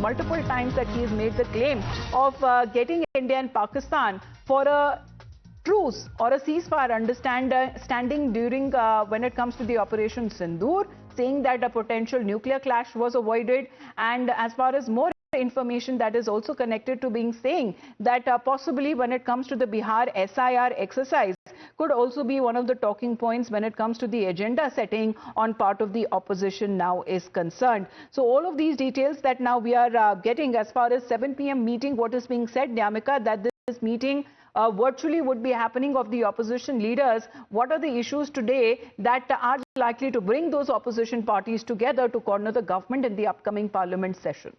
multiple times that he has made the claim of getting India and Pakistan for a truce or a ceasefire understanding during when it comes to the Operation Sindoor, saying that a potential nuclear clash was avoided. And as far as more information that is also connected to being saying that possibly when it comes to the Bihar SIR exercise could also be one of the talking points when it comes to the agenda setting on part of the opposition now is concerned. So all of these details that now we are getting as far as 7 p.m. meeting, what is being said, Nyamika, that this meeting virtually would be happening of the opposition leaders. What are the issues today that are likely to bring those opposition parties together to corner the government in the upcoming parliament session?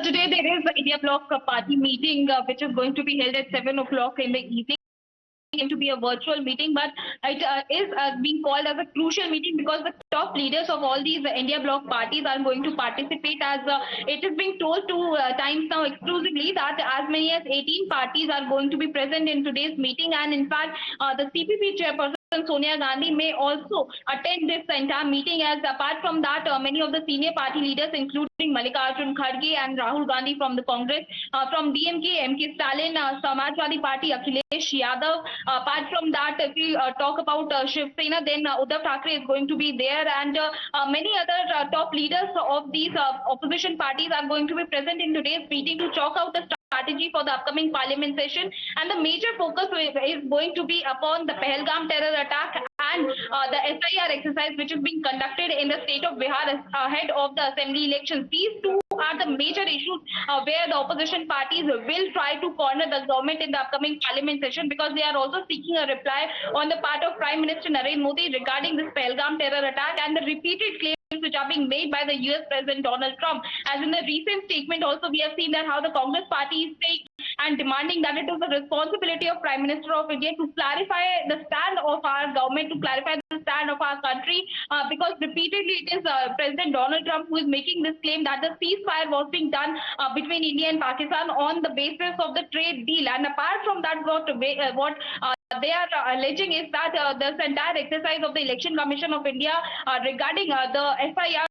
Today there is the India Bloc party meeting which is going to be held at 7 o'clock in the evening. To be a virtual meeting, but it is being called as a crucial meeting because the top leaders of all these India Bloc parties are going to participate, as it is being told 2 times now exclusively that as many as 18 parties are going to be present in today's meeting, and in fact the CPP chairperson Sonia Gandhi may also attend this entire meeting, as apart from that many of the senior party leaders including Mallikarjun Kharge and Rahul Gandhi from the Congress, from DMK, MK Stalin, Samajwadi Party, Akhilesh Yadav. Apart from that, if we talk about Shiv Sena, then Uddhav Thackeray is going to be there, and many other top leaders of these opposition parties are going to be present in today's meeting to chalk out the strategy for the upcoming parliament session. And the major focus is going to be upon the Pahalgam terror attack and the SIR exercise which is being conducted in the state of Bihar ahead of the assembly elections. These two are the major issues where the opposition parties will try to corner the government in the upcoming parliament session, because they are also seeking a reply on the part of Prime Minister Narendra Modi regarding this Pahalgam terror attack and the repeated claims which are being made by the US President Donald Trump. As in the recent statement also, we have seen that how the Congress party is saying and demanding that it is the responsibility of Prime Minister of India to clarify the stand of our government, to clarify the stand of our country, because repeatedly it is President Donald Trump who is making this claim that the ceasefire was being done between India and Pakistan on the basis of the trade deal. And apart from that, what they are alleging is that this entire exercise of the Election Commission of India regarding the FIR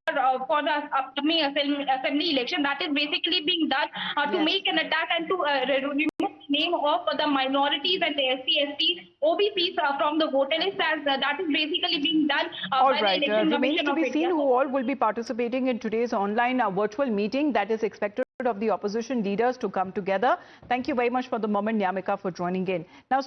for the upcoming assembly election, that is basically being done to make an attack and to remove the name of the minorities and the SC, OBCs from the voter list, as that is basically being done by the Election Commission of India. Remains to be seen who all will be participating in today's online virtual meeting that is expected of the opposition leaders to come together. Thank you very much for the moment, Nyamika, for joining in. Now,